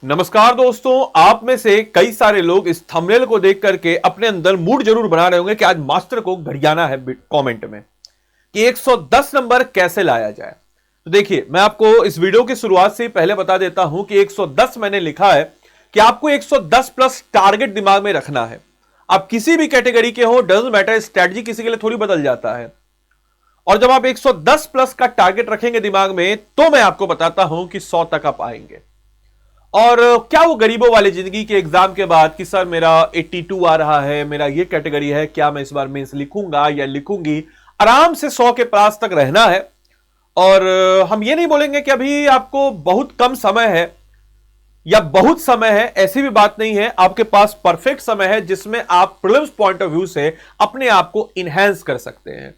नमस्कार दोस्तों, आप में से कई सारे लोग इस थंबनेल को देख करके अपने अंदर मूड जरूर बना रहे होंगे कि आज मास्टर को घड़ियाना है कमेंट में कि 110 नंबर कैसे लाया जाए। तो देखिए, मैं आपको इस वीडियो की शुरुआत से पहले बता देता हूं कि 110 मैंने लिखा है कि आपको 110 प्लस टारगेट दिमाग में रखना है। आप किसी भी कैटेगरी के हो, डजंट मैटर, स्ट्रेटजी किसी के लिए थोड़ी बदल जाता है। और जब आप 110 प्लस का टारगेट रखेंगे दिमाग में, तो मैं आपको बताता हूं कि 100 तक आप आएंगे। और क्या वो गरीबों वाली जिंदगी के एग्जाम के बाद कि सर मेरा 82 आ रहा है, मेरा ये कैटेगरी है, क्या मैं इस बार मेंस लिखूंगा या लिखूंगी, आराम से 100 के पास तक रहना है। और हम ये नहीं बोलेंगे कि अभी आपको बहुत कम समय है या बहुत समय है, ऐसी भी बात नहीं है। आपके पास परफेक्ट समय है जिसमें आप प्रीलिम्स पॉइंट ऑफ व्यू से अपने आप को इनहेंस कर सकते हैं।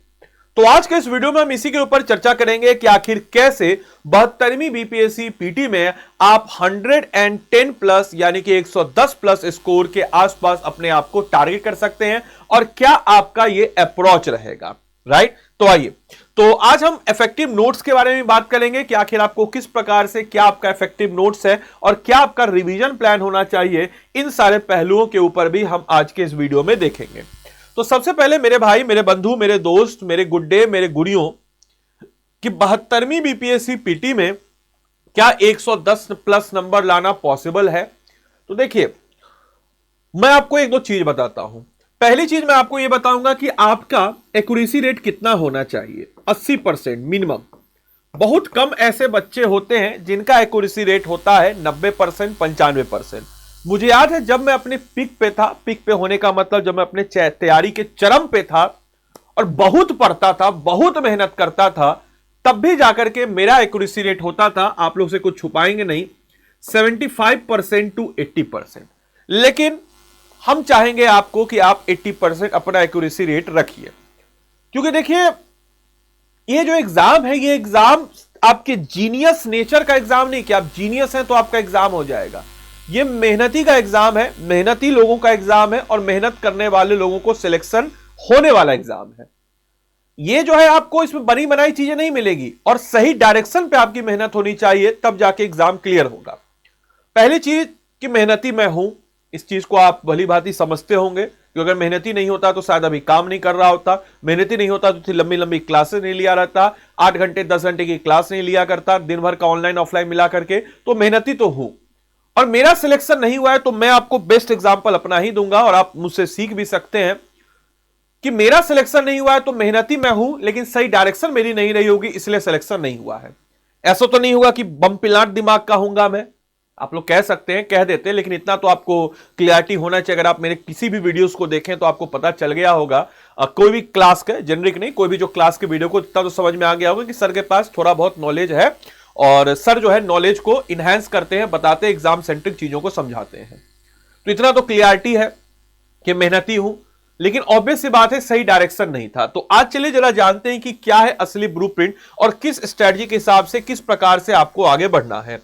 तो आज के इस वीडियो में हम इसी के ऊपर चर्चा करेंगे कि आखिर कैसे 72वीं बीपीएससी पीटी में आप 110 प्लस यानी कि 110 प्लस स्कोर के आसपास अपने आप को टारगेट कर सकते हैं, और क्या आपका ये अप्रोच रहेगा, राइट। तो आइए, तो आज हम इफेक्टिव नोट्स के बारे में बात करेंगे कि आखिर आपको किस प्रकार से, क्या आपका इफेक्टिव नोट्स है और क्या आपका रिवीजन प्लान होना चाहिए। इन सारे पहलुओं के ऊपर भी हम आज के इस वीडियो में देखेंगे। तो सबसे पहले मेरे भाई, मेरे बंधु, मेरे दोस्त, मेरे गुड्डे, मेरे गुड़ियों कि 72वीं बीपीएससी पीटी में क्या 110 प्लस नंबर लाना पॉसिबल है। तो देखिए, मैं आपको एक दो चीज बताता हूं। पहली चीज मैं आपको यह बताऊंगा कि आपका एक्यूरेसी रेट कितना होना चाहिए। 80% मिनिमम। बहुत कम ऐसे बच्चे होते हैं जिनका एक्यूरेसी रेट होता है 90%, 95%। मुझे याद है जब मैं अपने पिक पे था, पिक पे होने का मतलब जब मैं अपने तैयारी के चरम पे था और बहुत पढ़ता था, बहुत मेहनत करता था, तब भी जाकर के मेरा एक्यूरेसी रेट होता था, आप लोग से कुछ छुपाएंगे नहीं, 75% टू 80%। लेकिन हम चाहेंगे आपको कि आप 80% अपना एक्यूरेसी रेट रखिए, क्योंकि देखिए ये जो एग्जाम है, ये एग्जाम आपके जीनियस नेचर का एग्जाम नहीं कि आप जीनियस हैं तो आपका एग्जाम हो जाएगा। ये मेहनती का एग्जाम है, मेहनती लोगों का एग्जाम है, और मेहनत करने वाले लोगों को सिलेक्शन होने वाला एग्जाम है। ये जो है आपको इसमें बनी बनाई चीजें नहीं मिलेगी, और सही डायरेक्शन पे आपकी मेहनत होनी चाहिए, तब जाके एग्जाम क्लियर होगा। पहली चीज कि मेहनती मैं हूं, इस चीज को आप भली भांति समझते होंगे, क्योंकि अगर मेहनती नहीं होता तो शायद अभी काम नहीं कर रहा होता, मेहनती नहीं होता तो लंबी लंबी क्लासेस नहीं लिया रहता, 8 घंटे 10 घंटे की क्लास नहीं लिया करता, दिन भर का ऑनलाइन ऑफलाइन मिला करके। तो मेहनती तो हूं, और मेरा सिलेक्शन नहीं हुआ है तो मैं आपको बेस्ट एग्जांपल अपना ही दूंगा, और आप मुझसे सीख भी सकते हैं कि मेरा सिलेक्शन नहीं हुआ है तो मेहनती मैं हूं, लेकिन सही डायरेक्शन मेरी नहीं रही होगी, इसलिए सिलेक्शन नहीं हुआ है। ऐसा तो नहीं हुआ कि बम पिलाट दिमाग का हूंगा मैं। आप लोग कह सकते हैं, कह देते हैं, लेकिन इतना तो आपको क्लियरिटी होना चाहिए। अगर आप मेरे किसी भी वीडियोस को देखें तो आपको पता चल गया होगा, कोई भी क्लास के, जेनरिक नहीं, कोई भी जो क्लास के वीडियो को, इतना तो समझ में आ गया होगा कि सर के पास थोड़ा बहुत नॉलेज है, और सर जो है नॉलेज को इनहेंस करते हैं, बताते हैं, एग्जाम सेंट्रिक चीजों को समझाते हैं। तो इतना तो क्लियरिटी है कि मेहनती हूं, लेकिन ऑब्वियस सी बात है सही डायरेक्शन नहीं था। तो आज चलिए जरा जानते हैं कि क्या है असली ब्लूप्रिंट और किस स्ट्रेटजी के हिसाब से किस प्रकार से आपको आगे बढ़ना है।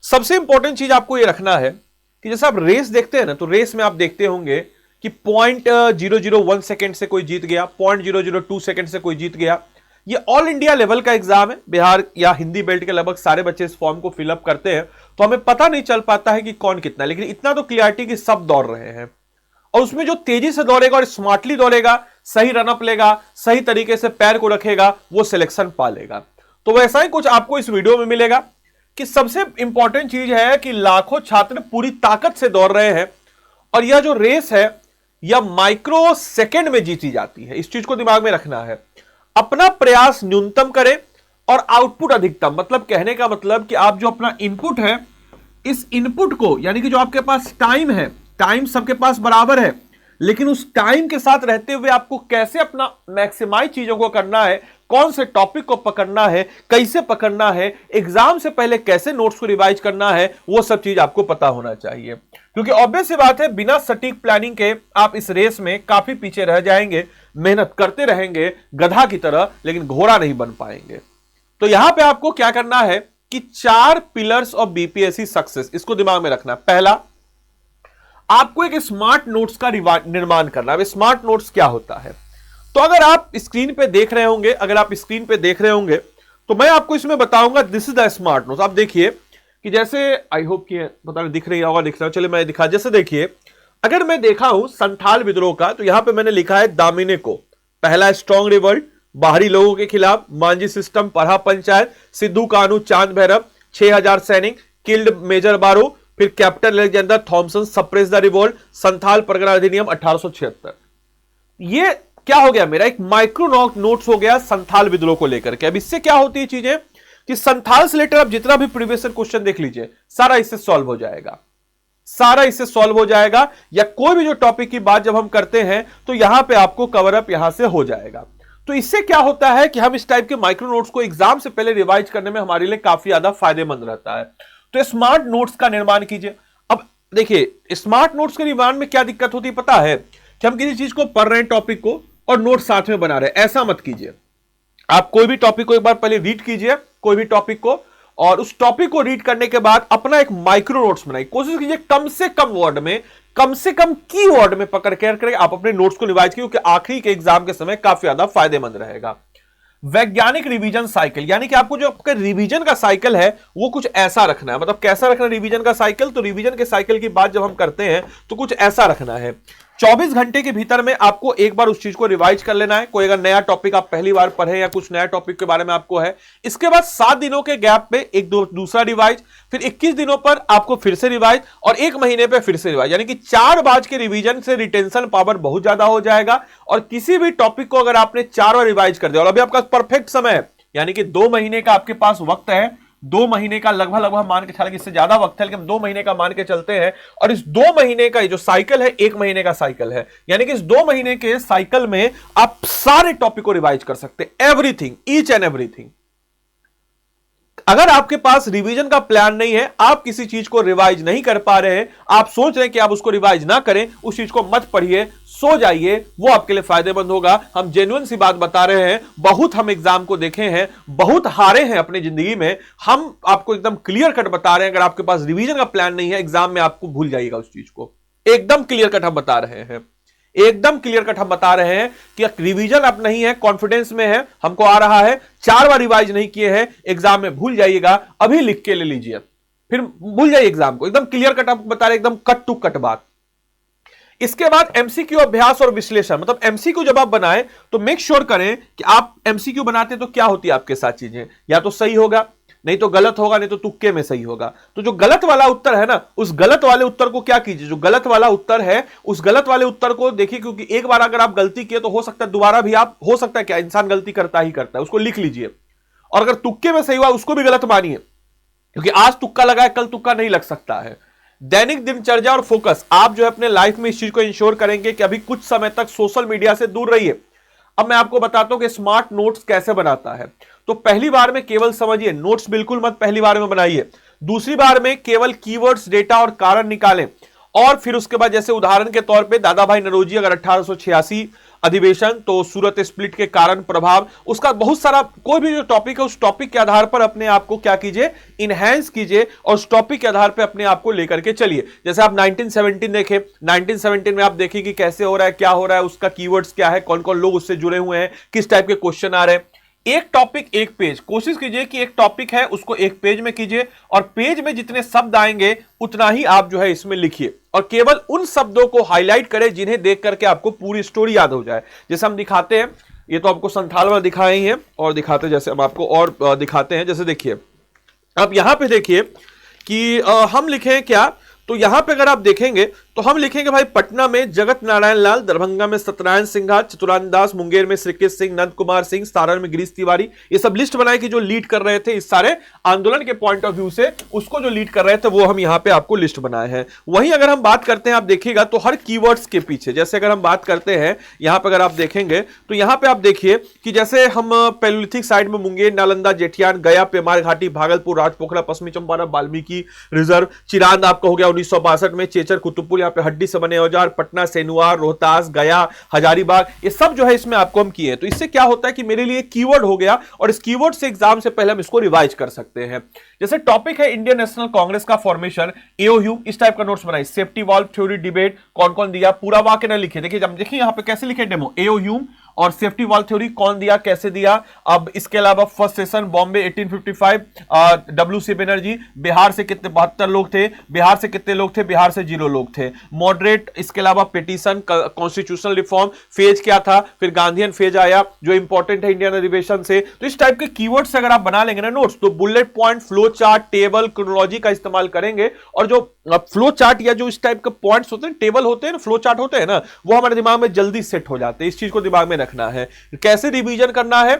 सबसे इंपॉर्टेंट चीज आपको यह रखना है कि जैसे आप रेस देखते हैं ना, तो रेस में आप देखते होंगे कि 0.001 सेकेंड से कोई जीत गया, 0.002 सेकेंड से कोई जीत गया। ये ऑल इंडिया लेवल का एग्जाम है, बिहार या हिंदी बेल्ट के लगभग सारे बच्चे इस फॉर्म को फिलअप करते हैं, तो हमें पता नहीं चल पाता है कि कौन कितना, लेकिन इतना तो क्लियरिटी कि सब दौड़ रहे हैं, और उसमें जो तेजी से दौड़ेगा और स्मार्टली दौड़ेगा, सही रनअप लेगा, सही तरीके से पैर को रखेगा, वो सिलेक्शन पा लेगा। तो वैसा ही कुछ आपको इस वीडियो में मिलेगा कि सबसे इंपॉर्टेंट चीज है कि लाखों छात्र पूरी ताकत से दौड़ रहे हैं, और यह जो रेस है यह माइक्रो सेकेंड में जीती जाती है। इस चीज को दिमाग में रखना है। अपना प्रयास न्यूनतम करें और आउटपुट अधिकतम। मतलब कहने का मतलब कि आप जो अपना इनपुट है, इस इनपुट को, यानी कि जो आपके पास टाइम है, टाइम सबके पास बराबर है, लेकिन उस टाइम के साथ रहते हुए आपको कैसे अपना मैक्सिमाइज चीजों को करना है, कौन से टॉपिक को पकड़ना है, कैसे पकड़ना है, एग्जाम से पहले कैसे नोट्स को रिवाइज करना है, वो सब चीज आपको पता होना चाहिए। क्योंकि ऑब्वियस सी बात है, बिना सटीक प्लानिंग के आप इस रेस में काफी पीछे रह जाएंगे, मेहनत करते रहेंगे गधा की तरह, लेकिन घोड़ा नहीं बन पाएंगे। तो यहां पे आपको क्या करना है कि 4 पिलर्स ऑफ बीपीएससी सक्सेस, इसको दिमाग में रखना। पहला, आपको एक स्मार्ट नोट्स का निर्माण करना है। स्मार्ट नोट्स क्या होता है? तो अगर आप स्क्रीन पे देख रहे होंगे, तो मैं आपको इसमें बताऊंगा, this is the smart notes. आप देखिए कि जैसे आई होप कि पता नहीं दिख रही होगा, दिख रहा है, चलिए मैं दिखा, जैसे देखिए अगर मैं देखा हूं संथाल विद्रोह का, तो यहां पे मैंने लिखा है दामिने को पहला स्ट्रॉन्ग रिवोल्ट, बाहरी लोगों के खिलाफ, मांझी सिस्टम, परहा पंचायत, सिद्धू कानू, चांद भैरव, 6000 सैनिक, किल्ड मेजर बारो, फिर captain Alexander Thomson, suppress the revolt, Santhal Pargana अधिनियम 1876। ये क्या हो गया, मेरा एक माइक्रो नोट्स हो गया संथाल विद्रोह को लेकर के। अब इससे क्या होती है चीजें कि संथाल से रिलेटेड आप जितना भी प्रीवियस क्वेश्चन देख लीजिए, सारा इससे सॉल्व हो जाएगा, सारा इससे सॉल्व हो जाएगा। या कोई भी जो टॉपिक की बात जब हम करते हैं तो यहां पे आपको कवर अप यहां से हो जाएगा। तो इससे क्या होता है कि हम इस टाइप के माइक्रो नोट्स को एग्जाम से पहले रिवाइज करने में हमारे लिए काफी ज्यादा फायदेमंद रहता है। तो स्मार्ट नोट्स का निर्माण कीजिए। अब देखिए स्मार्ट नोट्स के निर्माण में क्या दिक्कत होती है पता है, कि हम किसी चीज को पढ़ रहे हैं टॉपिक को और नोट साथ में बना रहे हैं, ऐसा मत कीजिए। आप कोई भी टॉपिक को एक बार पहले रीड कीजिए, कोई भी टॉपिक को, और उस टॉपिक को रीड करने के बाद अपना एक माइक्रो नोट्स बनाइए। कोशिश कीजिए कम से कम वर्ड में, कम से कम की वर्ड में पकड़ कर आप अपने नोट्स को रिवाइज कीजिए, क्योंकि आखिरी के एग्जाम के समय काफी ज्यादा फायदेमंद रहेगा। वैज्ञानिक रिवीजन साइकिल, यानी कि आपको जो आपका रिवीजन का साइकिल है वो कुछ ऐसा रखना है। मतलब कैसा रखना है रिवीजन का साइकिल, तो रिवीजन के साइकिल की बात जब हम करते हैं तो कुछ ऐसा रखना है। 24 घंटे के भीतर में आपको एक बार उस चीज को रिवाइज कर लेना है। कोई अगर नया टॉपिक आप पहली बार पढ़े या कुछ नया टॉपिक के बारे में आपको है, इसके बाद 7 दिनों के गैप पे एक दूसरा रिवाइज, फिर 21 दिनों पर आपको फिर से रिवाइज, और 1 महीने पे फिर से रिवाइज। यानी कि 4 बार के रिवीजन से रिटेंशन पावर बहुत ज्यादा हो जाएगा। और किसी भी टॉपिक को अगर आपने 4 बार रिवाइज कर दिया, और अभी आपका परफेक्ट समय है, यानी कि 2 महीने का आपके पास वक्त है, 2 महीने का लगभग मान के चलिए, इससे ज्यादा वक्त है लेकिन 2 महीने का मान के चलते हैं। और इस 2 महीने का जो साइकिल है 1 महीने का साइकिल है, यानी कि इस 2 महीने के साइकिल में आप सारे टॉपिक को रिवाइज कर सकते हैं, एवरीथिंग, ईच एंड एवरीथिंग। अगर आपके पास रिवीजन का प्लान नहीं है, आप किसी चीज को रिवाइज नहीं कर पा रहे हैं, आप सोच रहे हैं कि आप उसको रिवाइज ना करें, उस चीज को मत पढ़िए, सो जाइए, वो आपके लिए फायदेमंद होगा। हम जेन्युइन सी बात बता रहे हैं, बहुत हम एग्जाम को देखे हैं, बहुत हारे हैं अपनी जिंदगी में, हम आपको एकदम क्लियर कट बता रहे हैं। अगर आपके पास रिवीजन का प्लान नहीं है, एग्जाम में आपको भूल जाइएगा उस चीज को, एकदम क्लियर कट हम बता रहे हैं, एकदम क्लियर कट हम बता रहे हैं कि रिवीजन अब नहीं है, कॉन्फिडेंस में है, हमको आ रहा है, 4 बार रिवाइज नहीं किए हैं, एग्जाम में भूल जाइएगा, अभी लिख के ले लीजिए, फिर भूल जाइए एग्जाम को। एकदम क्लियर कट आपको बता रहे, एकदम कट टू कट बात। इसके बाद एमसीक्यू अभ्यास और विश्लेषण, मतलब एमसीक्यू जब आप बनाएं तो मेक श्योर करें कि आप एमसीक्यू बनाते हैं तो क्या होती है आपके साथ चीजें, या तो सही होगा, नहीं तो गलत होगा, नहीं तो तुक्के में सही होगा। तो जो गलत वाला उत्तर है ना, उस गलत वाले उत्तर को क्या कीजिए, जो गलत वाला उत्तर है उस गलत वाले उत्तर को देखिए, क्योंकि एक बार अगर आप गलती किए तो हो सकता है दोबारा भी आप, हो सकता है क्या इंसान गलती करता ही करता है, उसको लिख लीजिए। और अगर तुक्के में सही हुआ उसको भी गलत मानिए, क्योंकि आज तुक्का लगा है कल तुक्का नहीं लग सकता है। दैनिक दिनचर्या और फोकस, आप जो है अपने लाइफ में इस चीज को इंश्योर करेंगे कि अभी कुछ समय तक सोशल मीडिया से दूर रहिए। अब मैं आपको बताता हूं कि स्मार्ट नोट्स कैसे बनाता है। तो पहली बार में केवल समझिए, नोट्स बिल्कुल मत पहली बार में बनाइए। दूसरी बार में केवल कीवर्ड्स, डेटा और कारण निकालें, और फिर उसके बाद जैसे उदाहरण के तौर पे दादा भाई नौरोजी अगर 1886 अधिवेशन, तो सूरत स्प्लिट के कारण प्रभाव, उसका बहुत सारा कोई भी जो टॉपिक है उस टॉपिक के आधार पर अपने आप को क्या कीजिए, इनहैंस कीजिए, और उस टॉपिक के आधार पर अपने आप को लेकर के चलिए। जैसे आप 1917 देखें, 1917 में आप देखिए कि कैसे हो रहा है, क्या हो रहा है, उसका कीवर्ड्स क्या है, कौन कौन लोग उससे जुड़े हुए हैं, किस टाइप के क्वेश्चन आ रहे हैं। एक टॉपिक एक पेज, कोशिश कीजिए कि एक टॉपिक है उसको एक पेज में कीजिए, और पेज में जितने शब्द आएंगे उतना ही आप जो है इसमें लिखिए, और केवल उन शब्दों को हाईलाइट करें जिन्हें देख करके आपको पूरी स्टोरी याद हो जाए। जैसे हम दिखाते हैं, ये तो आपको संथाल वाला दिखाए ही हैं, और दिखाते हैं, जैसे हम आपको और दिखाते हैं। जैसे देखिए, अब यहां पे देखिए कि हम लिखें क्या, तो यहां पे अगर आप देखेंगे तो हम लिखेंगे भाई पटना में जगत नारायण लाल, दरभंगा में सत्यनारायण सिंघा, चतुरान दास, मुंगेर में श्रीकृष्ण सिंह, नंद कुमार सिंह, सारण में गिरीश तिवारी। ये सब लिस्ट बनाए कि जो लीड कर रहे थे इस सारे आंदोलन के पॉइंट ऑफ व्यू से, उसको जो लीड कर रहे थे वो हम यहाँ पे आपको लिस्ट बनाए हैं। वहीं अगर हम बात करते हैं, आप देखिएगा तो हर कीवर्ड्स के पीछे, जैसे अगर हम बात करते हैं यहाँ पे, अगर आप देखेंगे तो यहाँ पे आप देखिए कि जैसे हम पैलोलिथिक साइड में मुंगेर, नालंदा, जेठियान, गया, पेमार घाटी, भागलपुर, राजपोखरा, पश्चिमी चंपारण, वाल्मीकि रिजर्व, चिरांद आपका हो गया 1962 में, चेचर, कुतुबपुर, यहाँ पे हड्डी से बने औजार, पटना, सेनुआर, रोहतास, गया, हजारीबाग, ये सब जो है इसमें आपको हम किए। तो इससे क्या होता है कि मेरे लिए कीवर्ड हो गया, और इस कीवर्ड से एग्जाम से पहले हम इसको रिवाइज कर सकते हैं। जैसे टॉपिक है इंडियन नेशनल कांग्रेस का फॉर्मेशन, एओयू, इस टाइप का नोट्स बनाइए। सेफ्टी वॉल्व थ्योरी डिबेट, कौन कौन दिया, पूरा वाक्य न लिखे, देखिए जब देखिए यहाँ पे कैसे लिखे डेमो, एओयू और सेफ्टी वॉल्व थ्योरी कौन दिया, कैसे दिया। अब इसके अलावा फर्स्ट सेशन बॉम्बे 1855, डब्ल्यू.सी. बनर्जी। बिहार से कितने, 72 लोग थे। बिहार से कितने लोग थे, बिहार से 0 लोग थे। मॉडरेट, इसके अलावा पिटीशन, कॉन्स्टिट्यूशनल रिफॉर्म फेज क्या था, फिर गांधीयन फेज आया जो इंपॉर्टेंट है इंडियन अधिवेशन से। तो इस टाइप के कीवर्ड से अगर आप बना लेंगे ना नोट्स, तो bullet point, flow chart, table, chronology का इस्तेमाल करेंगे। और जो फ्लो चार्ट या जो इस टाइप के पॉइंट्स होते हैं, टेबल होते हैं ना, फ्लो चार्ट होते हैं ना, वो हमारे दिमाग में जल्दी सेट हो जाते हैं। इस चीज को दिमाग में रखना है। कैसे रिवीजन करना है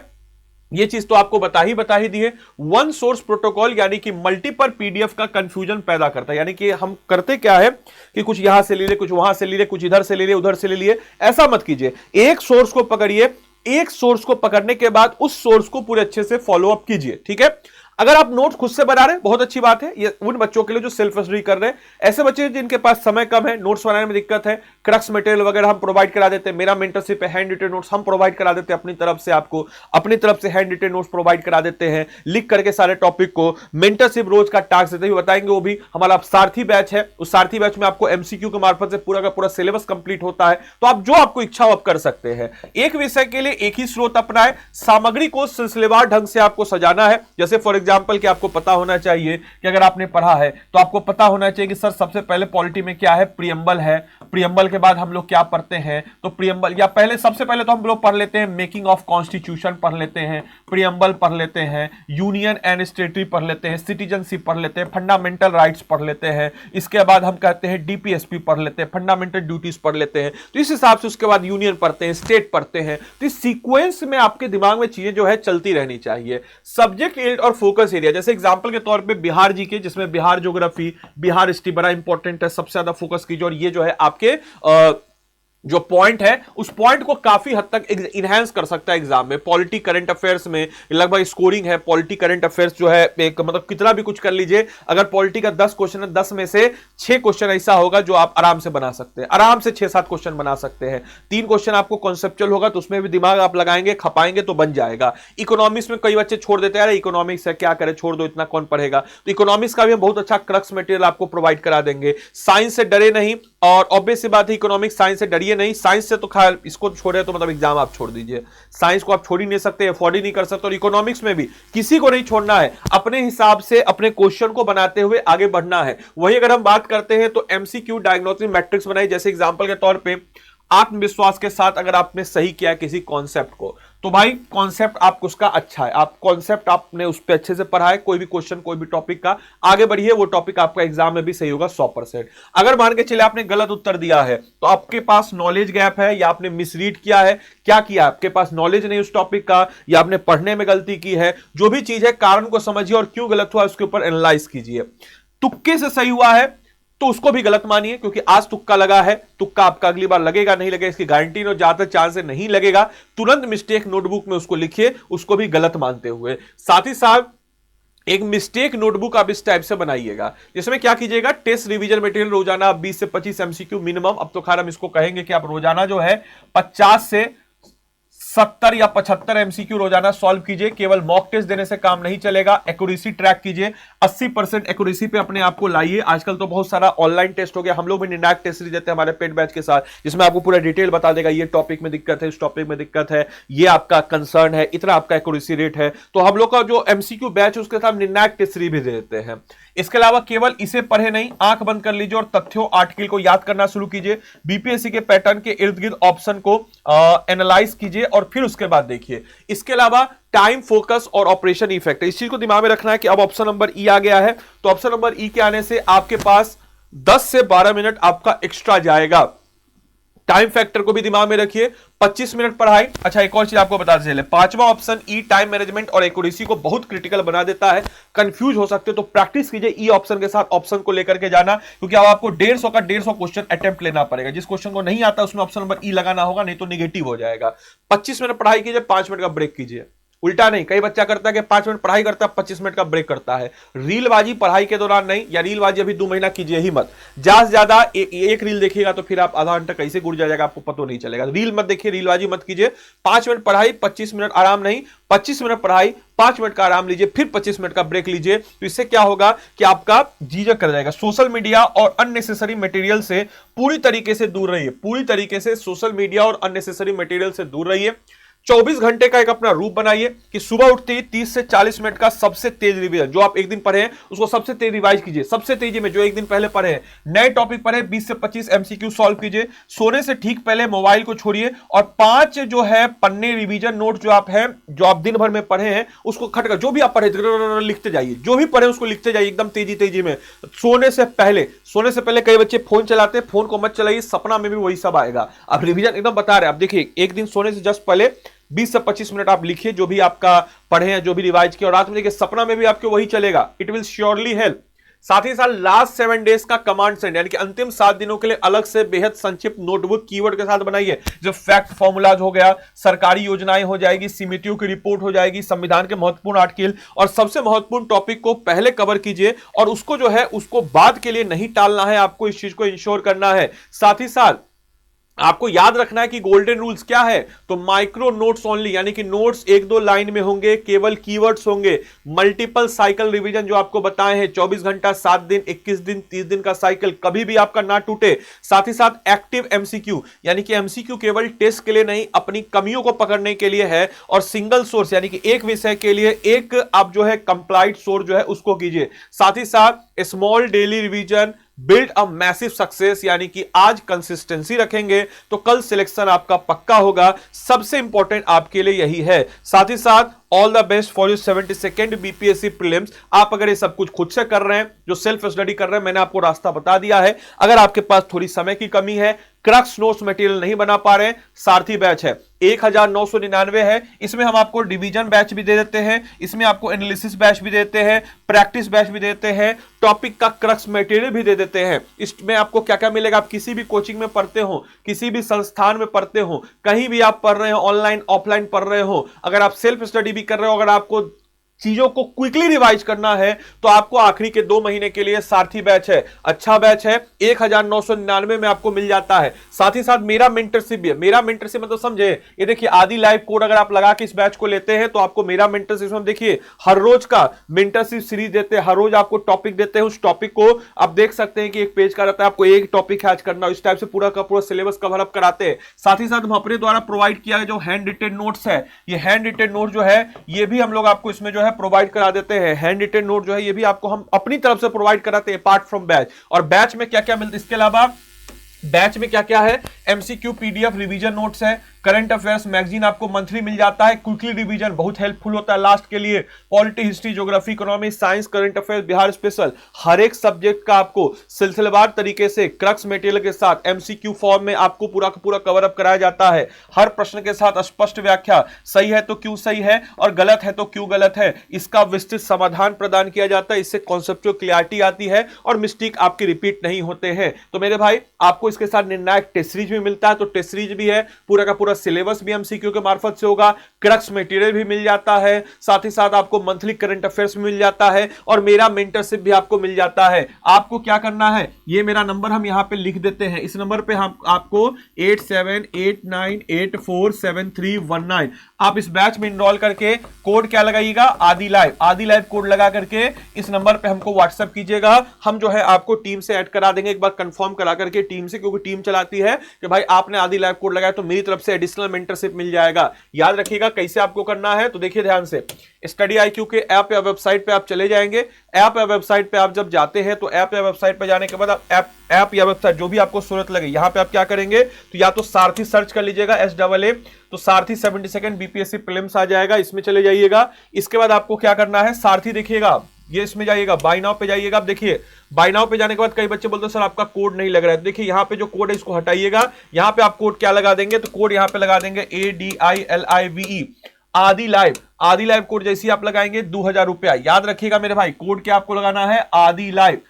ये चीज तो आपको बता ही दी है। वन सोर्स प्रोटोकॉल यानी कि मल्टीपल पीडीएफ का कंफ्यूजन पैदा करता है। यानी कि हम करते क्या है कि कुछ यहां से ले लिए, कुछ वहां से ले लिए, कुछ इधर से ले लिए, उधर से ले लिए। ऐसा मत कीजिए, एक सोर्स को पकड़िए, एक सोर्स को पकड़ने के बाद उस सोर्स को पूरे अच्छे से फॉलो अप कीजिए। ठीक है, अगर आप नोट खुद से बना रहे हैं बहुत अच्छी बात है। ये उन बच्चों के लिए जो सेल्फ स्टडी कर रहे हैं, ऐसे बच्चे जिनके पास समय कम है, नोट्स बनाने में दिक्कत है, क्रक्स मटेरियल वगैरह हम प्रोवाइड करा देते हैं। मेरा मेंटरशिप है, हैंड रिटन नोट्स हम प्रोवाइड करा देते हैं अपनी तरफ से। आपको अपनी तरफ से हैंड रिटन नोट्स प्रोवाइड करा देते हैं, लिख करके सारे टॉपिक को। मेंटरशिप रोज का टास्क देते हुए बताएंगे, वो भी हमारा सारथी बैच है। उस सारथी बैच में आपको एमसीक्यू के मार्फत से पूरा का पूरा सिलेबस कंप्लीट होता है। तो आप जो आपको इच्छा हो आप कर सकते हैं। एक विषय के लिए एक ही स्रोत अपनाएं, सामग्री को सिलसिलेवार ढंग से आपको सजाना है। जैसे फॉर एग्जांपल कि आपको पता होना चाहिए कि अगर आपने पढ़ा है तो आपको पता होना चाहिए कि सर सबसे पहले पॉलिटी में क्या है, प्रियम्बल है। प्रियम्बल के बाद हम लोग क्या पढ़ते हैं, तो प्रियम्बल या पहले सबसे पहले तो हम लोग पढ़ लेते हैं मेकिंग ऑफ कॉन्स्टिट्यूशन पढ़ लेते हैं, प्रियम्बल पढ़ लेते हैं, यूनियन एंड स्टेटरी पढ़ लेते हैं, सिटीजनशिप पढ़ लेते हैं, फंडामेंटल राइट्स पढ़ लेते हैं। इसके बाद हम कहते हैं डीपीएसपी पढ़ लेते हैं, फंडामेंटल ड्यूटीज पढ़ लेते हैं। तो इस हिसाब से उसके बाद यूनियन पढ़ते हैं, स्टेट पढ़ते हैं। तो इस सीक्वेंस में आपके दिमाग में चीजें जो है चलती रहनी चाहिए। सब्जेक्ट एरिया और फोकस एरिया, जैसे एग्जांपल के तौर पे बिहार जी के, जिसमें बिहार ज्योग्राफी, बिहार हिस्ट्री बड़ा इंपॉर्टेंट है, सबसे ज्यादा फोकस कीजिए। और ये जो है आपके जो पॉइंट है उस पॉइंट को काफी हद तक इनहेंस कर सकता है एग्जाम में। पॉलिटी करंट अफेयर्स में लगभग स्कोरिंग है। पॉलिटी करंट अफेयर्स जो है एक मतलब कितना भी कुछ कर लीजिए, अगर पॉलिटी का 10 क्वेश्चन है, 10 में से 6 क्वेश्चन ऐसा होगा जो आप आराम से बना सकते हैं, आराम से 6-7 क्वेश्चन बना सकते हैं। 3 क्वेश्चन आपको कॉन्सेप्चुअल होगा तो उसमें भी दिमाग आप लगाएंगे, खपाएंगे तो बन जाएगा। इकोनॉमिक्स में कई बच्चे छोड़ देते हैं, अरे इकोनॉमिक्स है क्या करे, छोड़ दो, इतना कौन पढ़ेगा। तो इकोनॉमिक्स का भी हम बहुत अच्छा क्रक्स मटेरियल आपको प्रोवाइड करा देंगे। साइंस से डरे नहीं, और ऑब्वियस सी बात है इकोनॉमिक्स साइंस से डरिए नहीं। साइंस से तो खैर इसको छोड़े तो मतलब एग्जाम आप छोड़ दीजिए, साइंस को आप छोड़ ही नहीं सकते, अफोर्ड ही नहीं कर सकते। और इकोनॉमिक्स में भी किसी को नहीं छोड़ना है, अपने हिसाब से अपने क्वेश्चन को बनाते हुए आगे बढ़ना है। वही अगर हम बात करते हैं तो एमसीक्यू डायग्नोस्टिक मैट्रिक्स बनाई, जैसे एग्जांपल के तौर पे आत्मविश्वास के साथ अगर आपने सही किया किसी कॉन्सेप्ट को, तो भाई कॉन्सेप्ट आपको उसका अच्छा है, आप कॉन्सेप्ट आपने उस पर अच्छे से पढ़ा है, कोई भी क्वेश्चन कोई भी टॉपिक का आगे बढ़िए, वो टॉपिक आपका एग्जाम में भी सही होगा 100%। अगर मान के चले आपने गलत उत्तर दिया है तो आपके पास नॉलेज गैप है, या आपने मिसरीड किया है, क्या किया, आपके पास नॉलेज नहीं उस टॉपिक का, या आपने पढ़ने में गलती की है, जो भी चीज है कारण को समझिए और क्यों गलत हुआ उसके ऊपर एनालाइज कीजिए। तुक्के से सही हुआ है तो उसको भी गलत मानिए, क्योंकि आज तुक्का लगा है, तुक्का आपका अगली बार लगेगा नहीं लगेगा इसकी गारंटी नहीं, ज्यादा चांस है नहीं लगेगा। तुरंत मिस्टेक नोटबुक में उसको लिखिए, उसको भी गलत मानते हुए। साथ ही साथ एक मिस्टेक नोटबुक आप इस टाइप से बनाइएगा, जिसमें क्या कीजिएगा, टेस्ट रिवीजन मटेरियल रोजाना 20 से 25 एमसीक्यू मिनिमम। अब तो खैर हम इसको कहेंगे कि आप रोजाना जो है 50 से 70 या 75 एमसीक्यू रोजाना सॉल्व कीजिए। केवल मॉक टेस्ट देने से काम नहीं चलेगा, एक्यूरेसी ट्रैक कीजिए, 80% एक्यूरेसी पे अपने आप को लाइए। आजकल तो बहुत सारा ऑनलाइन टेस्ट हो गया, हम लोग भी निनाक टेस्ट सीरीज देते हैं हमारे पेड बैच के साथ, जिसमें आपको पूरा डिटेल बता देगा ये टॉपिक में दिक्कत है, इस टॉपिक में दिक्कत है, ये आपका कंसर्न है, इतना आपका एक्यूरेसी रेट है। तो हम लोग का जो एमसीक्यू बैच है उसके साथ निनाक टेस्ट सीरीज भी दे देते हैं। इसके अलावा केवल इसे पढ़े नहीं, आंख बंद कर लीजिए और तथ्यों आर्टिकल को याद करना शुरू कीजिए। बीपीएससी के पैटर्न के इर्द गिर्द ऑप्शन को एनालाइज कीजिए और फिर उसके बाद देखिए। इसके अलावा टाइम, फोकस और ऑपरेशन इफेक्ट, इस चीज को दिमाग में रखना है कि अब ऑप्शन नंबर ई आ गया है, तो ऑप्शन नंबर ई के आने से आपके पास 10 से 12 मिनट आपका एक्स्ट्रा जाएगा। टाइम फैक्टर को भी दिमाग में रखिए, 25 मिनट पढ़ाई। अच्छा एक और चीज आपको बताते चले, 5वां ऑप्शन ई टाइम मैनेजमेंट और एक्यूरेसी को बहुत क्रिटिकल बना देता है, कंफ्यूज हो सकते हो, तो प्रैक्टिस कीजिए ई ऑप्शन के साथ, ऑप्शन को लेकर के जाना, क्योंकि अब आपको 150 का 150 क्वेश्चन अटेम्प्ट लेना पड़ेगा। जिस क्वेश्चन को नहीं आता उसमें ऑप्शन नंबर ई लगाना होगा, नहीं तो निगेटिव हो जाएगा। 25 मिनट पढ़ाई कीजिए, 5 मिनट का ब्रेक कीजिए। उल्टा नहीं, कई बच्चा करता है कि 5 मिनट पढ़ाई करता है, 25 मिनट का ब्रेक करता है। रीलबाजी पढ़ाई के दौरान नहीं, या रीलबाजी अभी 2 महीना कीजिए ही मत। ज्यादा से ज्यादा एक रील देखिएगा तो फिर आप आधा घंटा कैसे गुजर जाएगा आपको पता नहीं चलेगा। रील मत देखिए, रीलबाजी मत कीजिए। 5 मिनट पढ़ाई, 25 मिनट आराम नहीं, 25 मिनट पढ़ाई, 5 मिनट का आराम लीजिए, फिर 25 मिनट का ब्रेक लीजिए। तो इससे क्या होगा कि आपका जीजा कर जाएगा। सोशल मीडिया और अननेसेसरी मटेरियल से पूरी तरीके से दूर रहिए, पूरी तरीके से सोशल मीडिया और अननेसेसरी मटेरियल से दूर रहिए। 24 घंटे का एक अपना रूप बनाइए कि सुबह उठते ही 30 से 40 मिनट का सबसे तेज रिवीजन, जो आप एक दिन पढ़े हैं उसको सबसे तेज रिवाइज कीजिए। सबसे तेजी में जो एक दिन पहले पढ़े हैं, नए टॉपिक पढ़े, 20 से 25 एमसीक्यू सॉल्व कीजिए। सोने से ठीक पहले मोबाइल को छोड़िए और 5 जो है पन्ने रिवीजन नोट जो आप हैं, जो आप दिन भर में पढ़े हैं, उसको खटकर जो भी आप पढ़े लिखते जाइए, जो भी पढ़े उसको लिखते जाइए एकदम तेजी में। सोने से पहले कई बच्चे फोन चलाते हैं, फोन को मत चलाइए, सपना में भी वही सब आएगा। आप रिवीजन एकदम बता रहे हैं। आप देखिए एक दिन सोने से जस्ट पहले 20 से 25 मिनट आप लिखिए जो भी आपका पढ़े हैं, जो भी रिवाइज किया, और रात में देखिए सपना में भी आपको वही चलेगा। It will surely help. साथ ही साथ लास्ट 7 डेज का कमांड सेंड, यानी कि अंतिम 7 दिनों के लिए अलग से बेहद संक्षिप्त नोटबुक कीवर्ड के साथ बनाइए। जो फैक्ट फॉर्मूलाज हो गया, सरकारी योजनाएं हो जाएगी, समितियों की रिपोर्ट हो जाएगी, संविधान के महत्वपूर्ण आर्टिकल और सबसे महत्वपूर्ण टॉपिक को पहले कवर कीजिए, और उसको जो है उसको बाद के लिए नहीं टालना है, आपको इस चीज को इंश्योर करना है। साथ ही साथ आपको याद रखना है कि गोल्डन रूल्स क्या है, तो माइक्रो नोट्स ओनली, यानी कि नोट्स 1-2 लाइन में होंगे, केवल कीवर्ड्स होंगे। मल्टीपल साइकिल रिवीजन जो आपको बताए हैं, 24 घंटा, 7 दिन, 21 दिन, 30 दिन का साइकिल कभी भी आपका ना टूटे। साथ ही साथ एक्टिव एमसीक्यू, यानी कि एमसीक्यू केवल टेस्ट के लिए नहीं, अपनी कमियों को पकड़ने के लिए है। और सिंगल सोर्स, यानी कि एक विषय के लिए एक आप जो है कंप्लाइड सोर्स जो है उसको कीजिए। साथ ही साथ small daily revision build a massive success, यानी कि आज कंसिस्टेंसी रखेंगे तो कल सिलेक्शन आपका पक्का होगा। सबसे इंपॉर्टेंट आपके लिए यही है। साथ ही साथ all the best for your 72nd BPSC prelims. आप अगर ये सब कुछ खुद से कर रहे हैं, जो सेल्फ स्टडी कर रहे हैं, मैंने आपको रास्ता बता दिया है। अगर आपके पास थोड़ी समय की कमी है, क्रक्स नोट्स मटेरियल नहीं बना पा रहे हैं, सारथी बैच है 1999 है। इसमें हम आपको डिवीजन बैच भी दे देते हैं, इसमें आपको एनालिसिस बैच भी देते हैं, प्रैक्टिस बैच भी देते हैं, टॉपिक का क्रक्स मटेरियल भी दे देते हैं। इसमें आपको क्या क्या मिलेगा, आप किसी भी कोचिंग में पढ़ते हो, किसी भी संस्थान में पढ़ते हो, कहीं भी आप पढ़ रहे हो, ऑनलाइन ऑफलाइन पढ़ रहे हो, अगर आप सेल्फ स्टडी भी कर रहे हो, अगर आपको चीजों को क्विकली रिवाइज करना है तो आपको आखिरी के 2 महीने के लिए सारथी बैच है। अच्छा बैच है, 1999 में आपको मिल जाता है। साथ ही साथ मेरा मेंटरशिप भी है। मेरा मेंटरशिप मतलब समझे, ये देखिए आदि लाइव कोड अगर आप लगा के इस बैच को लेते हैं तो आपको मेरा मेंटरशिप में देखिए हर रोज का मेंटरशिप सीरीज देते हैं, हर रोज आपको टॉपिक देते हैं। उस टॉपिक को आप देख सकते हैं कि एक पेज का रहता है, आपको एक टॉपिक हैच करना, इस टाइप से पूरा का पूरा सिलेबस कवर अप कराते हैं। साथ ही साथ हम अपने द्वारा प्रोवाइड किया जो हैंड रिटेन नोट्स है, ये हैंड रिटेन नोट जो है ये भी हम लोग आपको इसमें जो है प्रोवाइड करा देते हैं। हैंड रिटेन नोट जो है ये भी आपको हम अपनी तरफ से प्रोवाइड कराते हैं अपार्ट फ्रॉम बैच। और बैच में क्या क्या मिलता है, इसके अलावा बैच में क्या क्या है, एमसीक्यू पीडीएफ रिवीजन नोट्स है, करंट अफेयर्स मैगजीन आपको मंथली मिल जाता है, क्विकली रिवीजन बहुत हेल्पफुल होता है लास्ट के लिए, polity, history, geography, economy, science, current affairs, Bihar special, हर एक सब्जेक्ट का आपको सिलसिलेवार तरीके से क्रक्स मटेरियल के साथ एमसीक्यू फॉर्म में आपको पूरा का पूरा कवर अप कराया जाता है। हर प्रश्न के साथ स्पष्ट व्याख्या, सही है तो क्यों सही है और गलत है तो क्यों गलत है, इसका विस्तृत समाधान प्रदान किया जाता है। इससे कॉन्सेप्चुअल क्लैरिटी आती है और मिस्टेक आपकी रिपीट नहीं होते हैं। तो मेरे भाई आपको इसके साथ निर्णायक टेस्ट सीरीज भी मिलता है, तो टेस्ट सीरीज भी है, पूरा का पूरा सिलेबस भी एमसीक्यू के मार्फत से होगा, क्रक्स मटेरियल भी मिल जाता है, साथ ही साथ आपको मंथली करंट अफेयर्स भी मिल जाता है और मेरा मेंटरशिप भी आपको मिल जाता है। आपको क्या करना है, ये मेरा नंबर हम यहां पे लिख देते हैं, इस नंबर पे हम आपको 8789847319 आप इस बैच में इनरोल करके कोड क्या लगाइएगा, आदि लाइव कोड लगा करके इस नंबर पे हमको व्हाट्सएप कीजिएगा। हम जो है आपको टीम से ऐड करा देंगे, एक बार कंफर्म करा करके टीम से, क्योंकि टीम चलाती है कि भाई आपने आदि लाइव कोड लगाया तो मेरी तरफ से एडिशनल मेंटरशिप मिल जाएगा। याद रखिएगा कैसे आपको करना है, तो देखिए ध्यान से, स्टडी IQ के ऐप या वेबसाइट पे आप चले जाएंगे। ऐप या वेबसाइट पे आप जब जाते हैं तो ऐप या वेबसाइट पे जाने के बाद आप ऐप या वेबसाइट जो भी आपको सूरत लगे, यहां पे आप क्या करेंगे, तो या तो सारथी सर्च कर लीजिएगा SAA, तो सारथी 72nd बीपीएससी प्रीलिम्स आ जाएगा, इसमें चले जाइएगा। इसके बाद आपको क्या करना है, सारथी देखिएगा, ये इसमें जाइएगा, बाय नाउ पे जाइएगा। आप देखिए बाय नाउ पे जाने के बाद कई बच्चे बोलते हैं सर आपका कोड नहीं लग रहा है, तो देखिए यहाँ पे जो कोड है इसको हटाइएगा, यहाँ पे आप कोड क्या लगा देंगे, तो कोड यहाँ पे लगा देंगे ADILIVE आदि लाइव कोड जैसे आप लगाएंगे 2000 रुपया। याद रखिएगा मेरे भाई, कोड क्या आपको लगाना है, आदि लाइव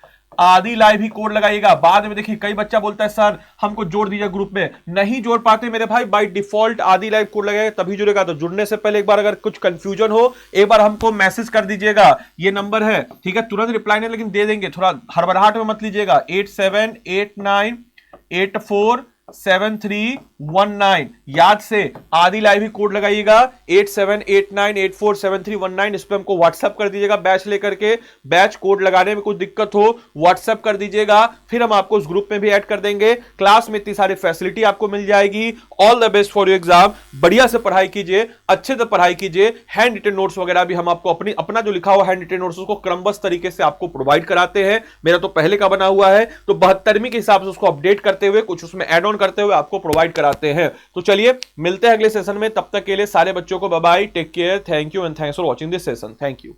आदि लाइव ही कोड लगाइएगा। बाद में देखिए कई बच्चा बोलता है सर हमको जोड़ दीजिए ग्रुप में, नहीं जोड़ पाते मेरे भाई, बाय डिफॉल्ट आदि लाइव कोड लगाएगा तभी जुड़ेगा। तो जुड़ने से पहले एक बार अगर कुछ कंफ्यूजन हो एक बार हमको मैसेज कर दीजिएगा, ये नंबर है, ठीक है, तुरंत रिप्लाई नहीं लेकिन दे देंगे, थोड़ा हड़बड़ाहट में मत लीजिएगा। 8789847319 याद से आदि लाइव ही कोड लगाइएगा, 8789847319। इस पे हमको व्हाट्सएप कर दीजिएगा बैच लेकर के, बैच कोड लगाने में कोई दिक्कत हो व्हाट्सएप कर दीजिएगा, फिर हम आपको उस ग्रुप में भी ऐड कर देंगे। क्लास में इतनी सारी फैसिलिटी आपको मिल जाएगी। All the best for your exam, बढ़िया से पढ़ाई कीजिए, अच्छे से पढ़ाई कीजिए। हैंड रिटन नोट्स वगैरह भी हम आपको अपना जो लिखा हुआ हैंड रिटन नोट्स उसको क्रमबद्ध तरीके से आपको प्रोवाइड कराते हैं। मेरा तो पहले का बना हुआ है, तो 72वीं के हिसाब से उसको अपडेट करते हुए कुछ उसमें ऐड ऑन करते हुए आपको प्रोवाइड कराते हैं। तो चलिए मिलते हैं अगले सेशन में, तब तक के लिए सारे बच्चों को bye bye, take care, thank you and thanks for watching this session, thank you.